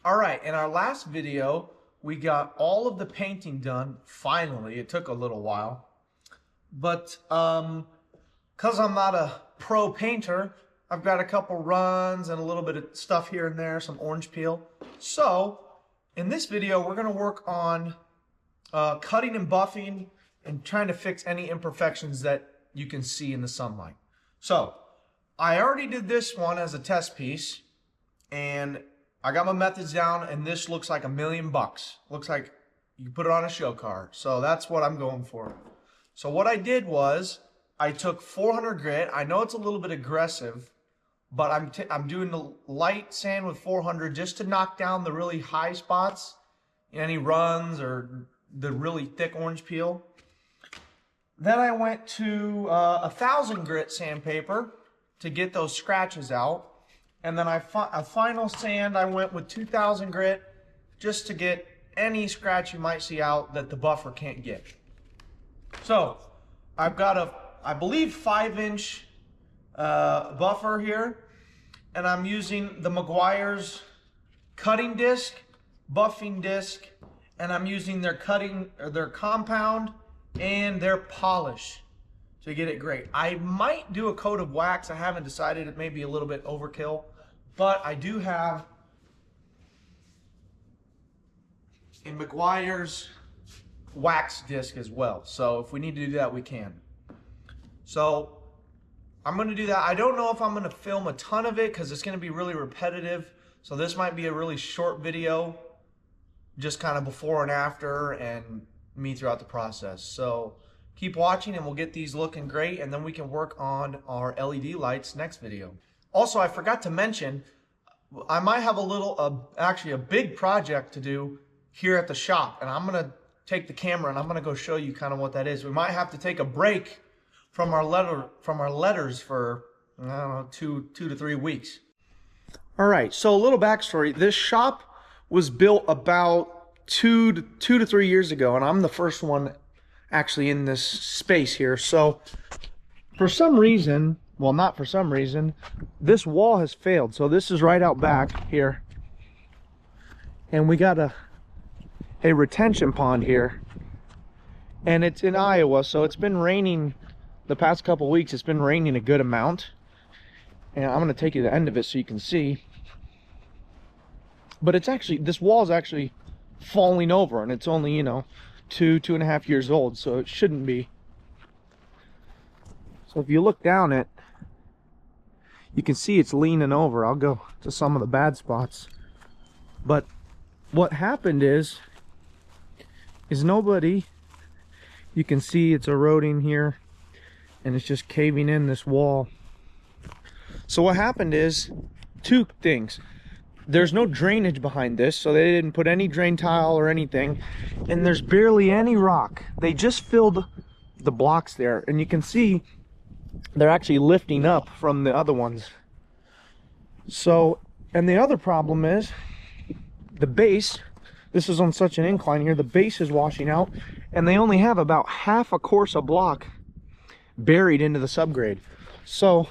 All right, in our last video, we got all of the painting done, finally. It took a little while. But because I'm not a pro painter, I've got a couple runs and a little bit of stuff here and there, some orange peel. So, in this video, we're going to work on cutting and buffing and trying to fix any imperfections that you can see in the sunlight. So, I already did this one as a test piece, and I got my methods down, and this looks like $1,000,000. Looks like you put it on a show car. So that's what I'm going for. So what I did was I took 400 grit. I know it's a little bit aggressive, but I'm doing the light sand with 400 just to knock down the really high spots, any runs or the really thick orange peel. Then I went to 1,000 grit sandpaper to get those scratches out. And then a final sand, I went with 2,000 grit just to get any scratch you might see out that the buffer can't get. So I've got I believe 5-inch buffer here, and I'm using the Meguiar's cutting disc, buffing disc, and I'm using their compound and their polish to get it great. I might do a coat of wax. I haven't decided. It may be a little bit overkill. But I do have a Meguiar's wax disc as well. So if we need to do that, we can. So I'm going to do that. I don't know if I'm going to film a ton of it because it's going to be really repetitive. So this might be a really short video, just kind of before and after and me throughout the process. So keep watching and we'll get these looking great, and then we can work on our LED lights next video. Also, I forgot to mention, I might have actually a big project to do here at the shop, and I'm going to take the camera and I'm going to go show you kind of what that is. We might have to take a break from our letters for, I don't know, two to 3 weeks. All right, so a little backstory. This shop was built about two to 3 years ago, and I'm the first one actually in this space here. So for some reason, well, not for some reason, this wall has failed. So this is right out back here, and we got a retention pond here, and it's in Iowa, so it's been raining the past couple weeks. It's been raining a good amount, and I'm going to take you to the end of it so you can see. But it's actually, this wall is actually falling over, and it's only, you know, 2.5 years old, so it shouldn't be. So if you look down it, you can see it's leaning over. I'll go to some of the bad spots. But what happened is nobody, you can see it's eroding here, and it's just caving in this wall. So what happened is two things. There's no drainage behind this, so they didn't put any drain tile or anything, and there's barely any rock. They just filled the blocks there, and you can see they're actually lifting up from the other ones. So, and the other problem is the base. This is on such an incline here, the base is washing out, and they only have about half a course of block buried into the subgrade. So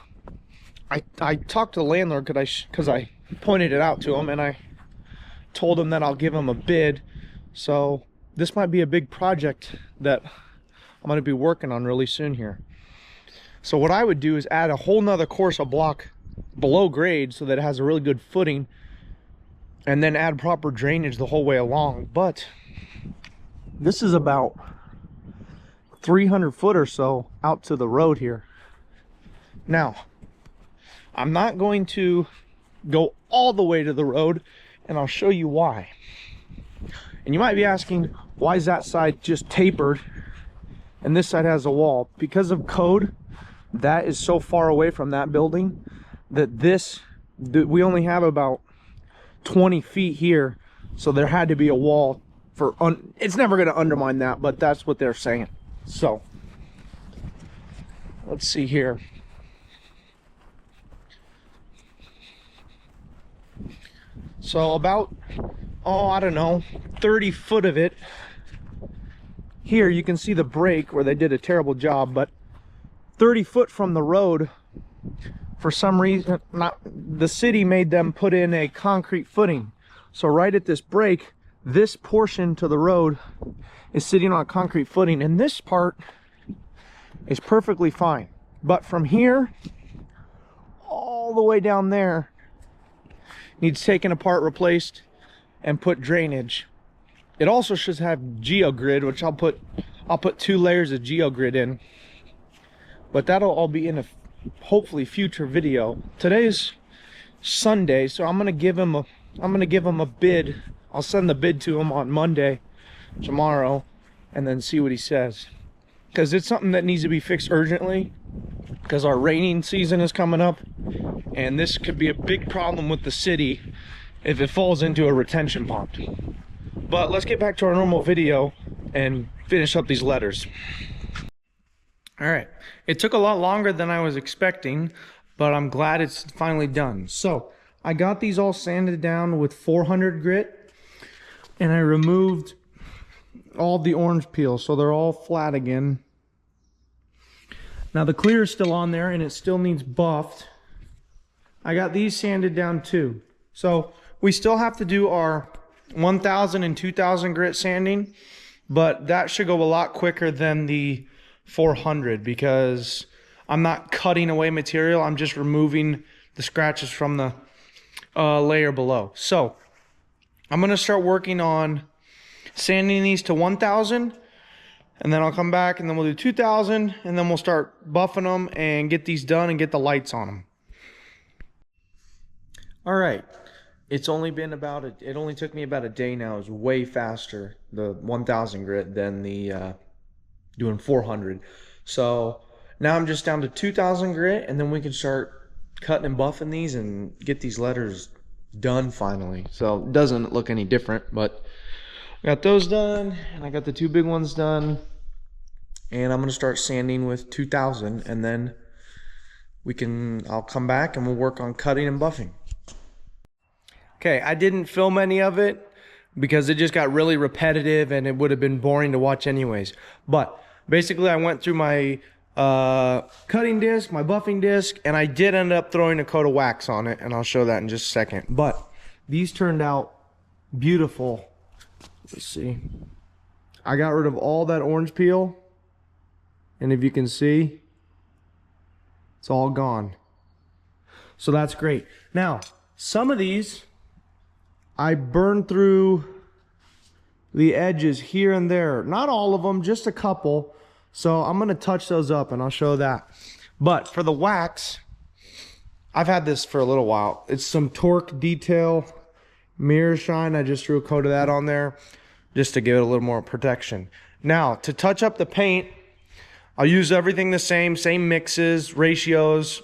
I talked to the landlord because I pointed it out to him, and I told him that I'll give him a bid. So this might be a big project that I'm going to be working on really soon here. So what I would do is add a whole nother course of block below grade so that it has a really good footing, and then add proper drainage the whole way along. But this is about 300 foot or so out to the road here. Now, I'm not going to go all the way to the road, and I'll show you why. And you might be asking, why is that side just tapered and this side has a wall? Because of code, that is so far away from that building that we only have about 20 feet here, so there had to be a wall for it's never going to undermine that, but that's what they're saying. So let's see here. So about, I don't know, 30 foot of it here, you can see the break where they did a terrible job, but 30 foot from the road, for some reason, the city made them put in a concrete footing. So right at this break, this portion to the road is sitting on a concrete footing, and this part is perfectly fine. But from here all the way down there needs taken apart, replaced, and put drainage. It also should have geogrid, which I'll put 2 layers of geogrid in. But that'll all be in a hopefully future video. Today's Sunday, so I'm gonna give him a bid. I'll send the bid to him on Monday, tomorrow, and then see what he says. Because it's something that needs to be fixed urgently, because our raining season is coming up, and this could be a big problem with the city if it falls into a retention pond. But let's get back to our normal video and finish up these letters. All right, it took a lot longer than I was expecting, but I'm glad it's finally done. So I got these all sanded down with 400 grit, and I removed all the orange peel, so they're all flat again. Now the clear is still on there, and it still needs buffed. I got these sanded down too. So we still have to do our 1000 and 2000 grit sanding, but that should go a lot quicker than the 400 because I'm not cutting away material. I'm just removing the scratches from the layer below. So I'm going to start working on sanding these to 1000, and then I'll come back and then we'll do 2000, and then we'll start buffing them and get these done and get the lights on them. All right. It's only been it only took me about a day now. It's way faster, the 1000 grit, than the doing 400. So now I'm just down to 2000 grit, and then we can start cutting and buffing these and get these letters done finally. So it doesn't look any different, but I got those done, and I got the 2 big ones done, and I'm gonna start sanding with 2000, and then I'll come back and we'll work on cutting and buffing. Okay, I didn't film any of it because it just got really repetitive and it would have been boring to watch anyways. But basically I went through my cutting disc, my buffing disc, and I did end up throwing a coat of wax on it, and I'll show that in just a second. But these turned out beautiful. Let's see. I got rid of all that orange peel, and if you can see, it's all gone. So that's great. Now, some of these I burned through the edges here and there. Not all of them, just a couple. So I'm gonna touch those up and I'll show that. But for the wax, I've had this for a little while. It's some Torque Detail Mirror Shine. I just threw a coat of that on there just to give it a little more protection. Now, to touch up the paint, I'll use everything the same mixes, ratios,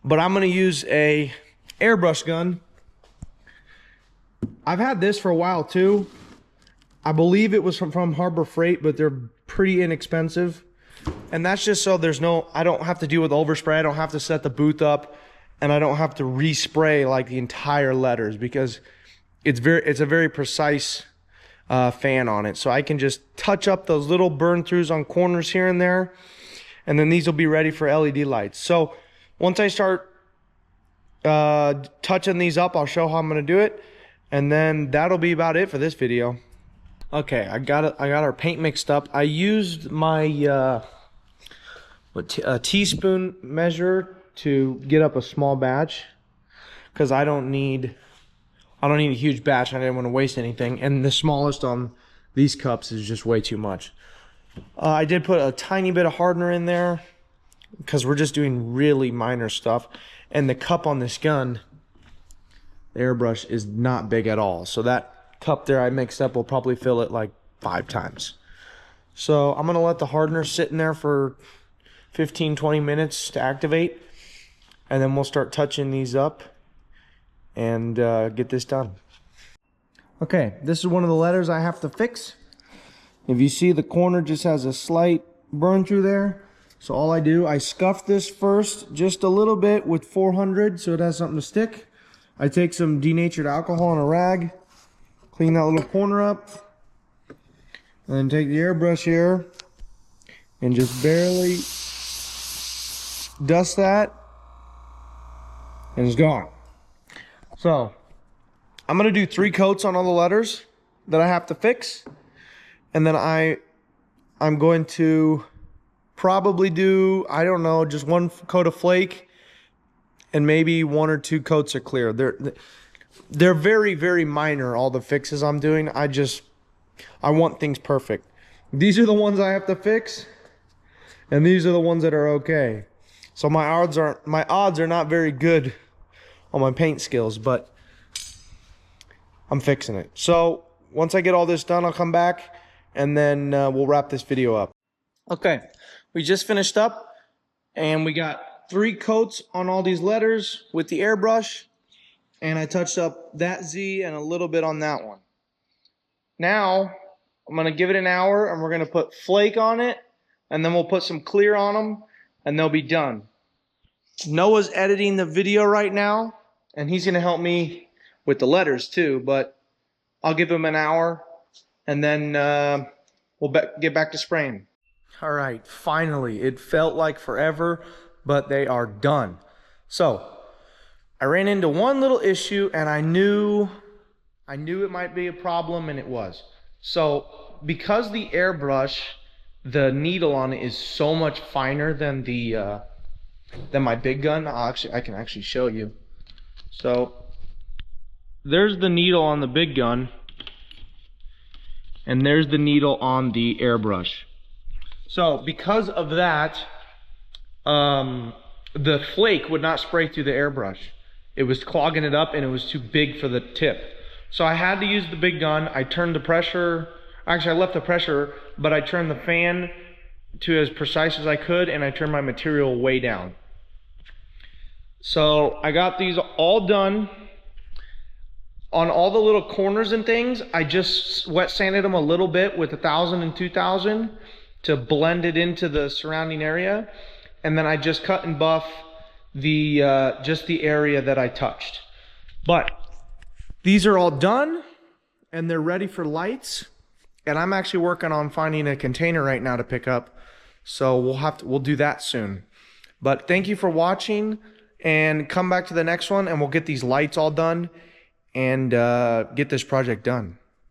but I'm gonna use a airbrush gun. I've had this for a while too. I believe it was from Harbor Freight, but they're pretty inexpensive. And that's just so I don't have to deal with overspray. I don't have to set the booth up, and I don't have to respray like the entire letters, because it's a very precise fan on it. So I can just touch up those little burn throughs on corners here and there, and then these will be ready for LED lights. So once I start touching these up, I'll show how I'm going to do it, and then that'll be about it for this video. Okay, I got our paint mixed up. I used my a teaspoon measure to get up a small batch, because I don't need a huge batch. I didn't want to waste anything, and the smallest on these cups is just way too much. I did put a tiny bit of hardener in there because we're just doing really minor stuff, and the cup on this gun, the airbrush, is not big at all. So that cup there I mixed up will probably fill it like 5 times. So I'm gonna let the hardener sit in there for 15-20 minutes to activate, and then we'll start touching these up and get this done. Okay, this is one of the letters I have to fix. If you see, the corner just has a slight burn through there. So all I do, I scuff this first just a little bit with 400 so it has something to stick. I take some denatured alcohol on a rag, clean that little corner up, and then take the airbrush here and just barely dust that, and it's gone. So I'm gonna do 3 coats on all the letters that I have to fix, and then I'm going to probably do, I don't know, just 1 coat of flake and maybe 1 or 2 coats of clear. They're very, very minor, all the fixes I'm doing. I want things perfect. These are the ones I have to fix, and these are the ones that are okay. So my odds are not very good on my paint skills, but I'm fixing it. So once I get all this done, I'll come back and then we'll wrap this video up. Okay, we just finished up and we got 3 coats on all these letters with the airbrush, and I touched up that Z and a little bit on that one. Now I'm gonna give it an hour and we're gonna put flake on it, and then we'll put some clear on them and they'll be done. Noah's editing the video right now and he's gonna help me with the letters too, but I'll give him an hour and then we'll get back to spraying. All right, finally, it felt like forever, but they are done. So I ran into one little issue and I knew it might be a problem, and it was. So because the airbrush, the needle on it is so much finer than my big gun. I can actually show you. So there's the needle on the big gun, and there's the needle on the airbrush. So because of that, the flake would not spray through the airbrush. It was clogging it up and it was too big for the tip. So I had to use the big gun. I turned the pressure, actually I left the pressure, but I turned the fan to as precise as I could, and I turned my material way down. So I got these all done. On all the little corners and things, I just wet sanded them a little bit with 1000 and 2000 to blend it into the surrounding area. And then I just cut and buff just the area that I touched. But these are all done and they're ready for lights. And I'm actually working on finding a container right now to pick up. So we'll do that soon. But thank you for watching, and come back to the next one and we'll get these lights all done and get this project done.